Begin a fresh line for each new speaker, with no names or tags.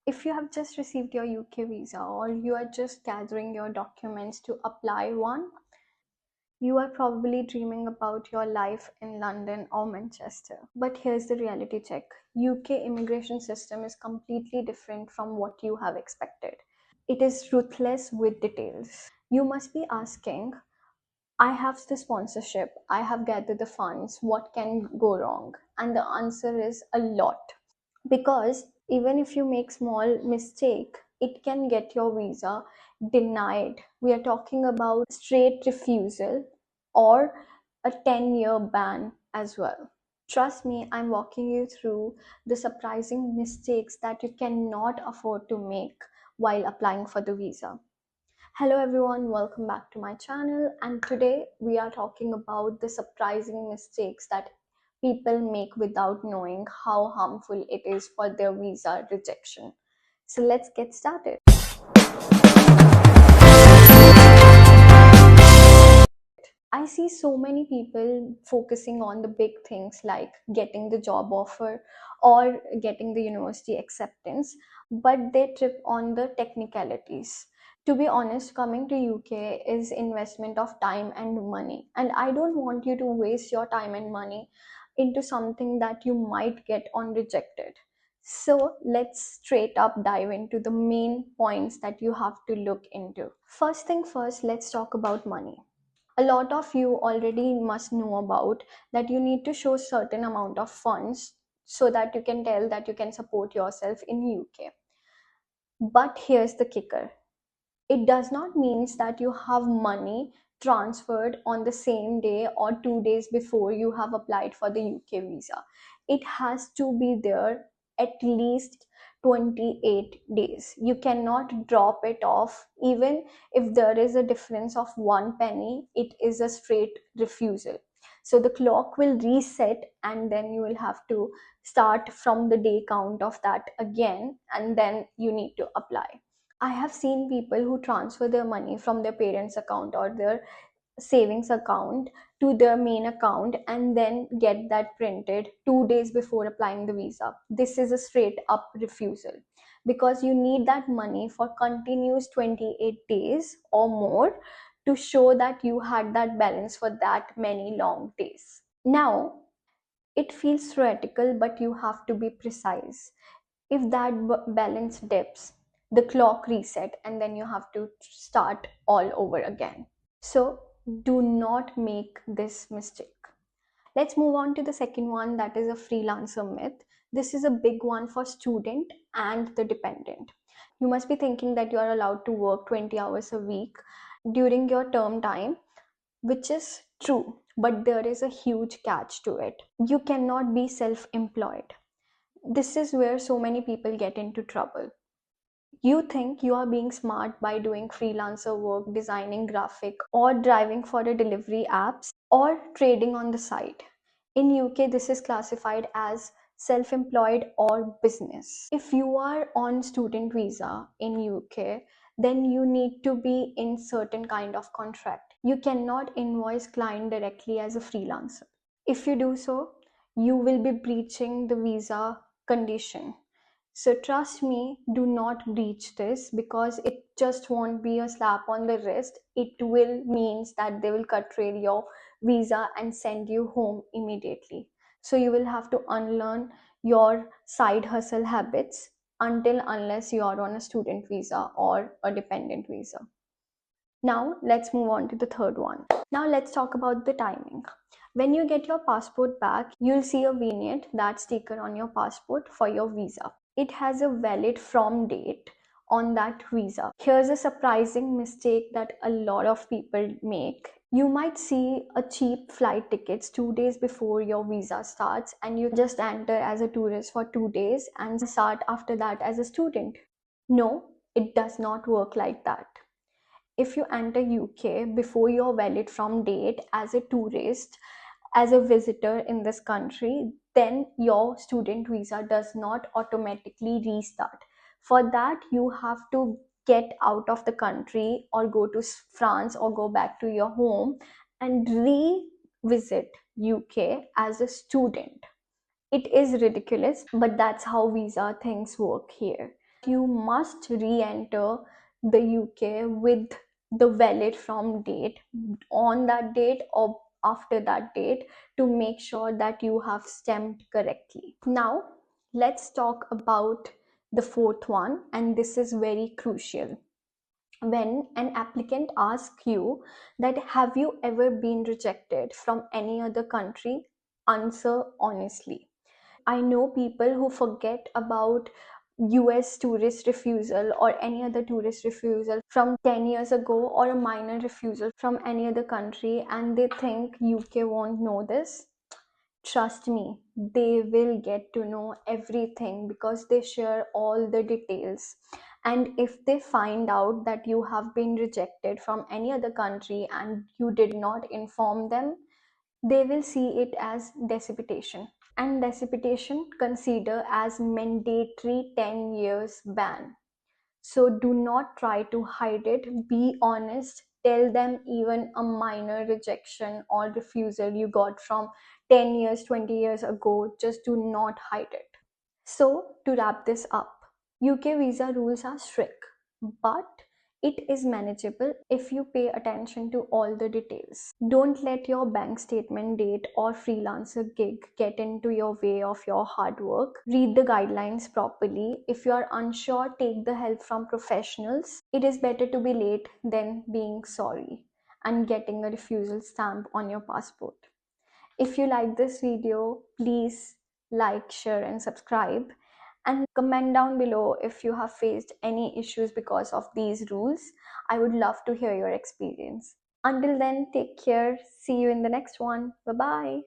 If you have just received your UK visa or you are just gathering your documents to apply one, you are probably dreaming about your life in London or Manchester. But here's the reality check. UK immigration system is completely different from what you have expected. It is ruthless with details. You must be asking, I have the sponsorship, I have gathered the funds, what can go wrong? And the answer is a lot. Because even if you make small mistake, it can get your visa denied. We are talking about straight refusal or a 10-year ban as well. Trust me, I'm walking you through the surprising mistakes that you cannot afford to make while applying for the visa. Hello everyone, welcome back to my channel, and today we are talking about the surprising mistakes that people make without knowing how harmful it is for their visa rejection. So let's get started. I see so many people focusing on the big things like getting the job offer or getting the university acceptance, but they trip on the technicalities. To be honest, coming to UK is investment of time and money, and I don't want you to waste your time and money into something that you might get on rejected. So let's straight up dive into the main points that you have to look into. First thing first, let's talk about money. A lot of you already must know about that you need to show certain amount of funds so that you can tell that you can support yourself in UK. But here's the kicker. It does not mean that you have money transferred on the same day or 2 days before you have applied for the UK visa. It has to be there at least 28 days. You cannot drop it off. Even if there is a difference of one penny, it is a straight refusal. So the clock will reset, and then you will have to start from the day count of that again, and then you need to apply. I have seen people who transfer their money from their parents' account or their savings account to their main account and then get that printed 2 days before applying the visa. This is a straight up refusal because you need that money for continuous 28 days or more to show that you had that balance for that many long days. Now, it feels theoretical, but you have to be precise. If that balance dips, the clock reset and then you have to start all over again. So do not make this mistake. Let's move on to the second one, that is a freelancer myth. This is a big one for student and the dependent. You must be thinking that you are allowed to work 20 hours a week during your term time, which is true, but there is a huge catch to it. You cannot be self-employed. This is where so many people get into trouble. You think you are being smart by doing freelancer work, designing graphic, or driving for a delivery apps, or trading on the side. In UK, this is classified as self-employed or business. If you are on student visa in UK, then you need to be in certain kind of contract. You cannot invoice client directly as a freelancer. If you do so, you will be breaching the visa condition. So trust me, do not breach this because it just won't be a slap on the wrist. It will means that they will curtail your visa and send you home immediately. So you will have to unlearn your side hustle habits until unless you are on a student visa or a dependent visa. Now let's move on to the third one. Now let's talk about the timing. When you get your passport back, you'll see a vignette, that sticker on your passport for your visa. It has a valid from date on that visa. Here's a surprising mistake that a lot of people make. You might see a cheap flight tickets 2 days before your visa starts, and you just enter as a tourist for 2 days and start after that as a student. No, it does not work like that. If you enter UK before your valid from date as a tourist, as a visitor in this country, then your student visa does not automatically restart. For that, you have to get out of the country or go to France or go back to your home and revisit UK as a student. It is ridiculous, but that's how visa things work here. You must re-enter the UK with the valid from date on that date or after that date to make sure that you have stamped correctly. Now, let's talk about the fourth one, and this is very crucial. When an applicant asks you that have you ever been rejected from any other country, answer honestly. I know people who forget about US tourist refusal or any other tourist refusal from 10 years ago, or a minor refusal from any other country, and they think UK won't know this. Trust me, they will get to know everything because they share all the details. And if they find out that you have been rejected from any other country and you did not inform them, they will see it as precipitation, and precipitation consider as mandatory 10 years ban. So do not try to hide it. Be honest. Tell them even a minor rejection or refusal you got from 10 years, 20 years ago. Just do not hide it. So, to wrap this up, UK visa rules are strict, but it is manageable if you pay attention to all the details. Don't let your bank statement date or freelancer gig get into your way of your hard work. Read the guidelines properly. If you are unsure, take the help from professionals. It is better to be late than being sorry and getting a refusal stamp on your passport. If you like this video, please like, share, and subscribe. And comment down below if you have faced any issues because of these rules. I would love to hear your experience. Until then, take care. See you in the next one. Bye bye.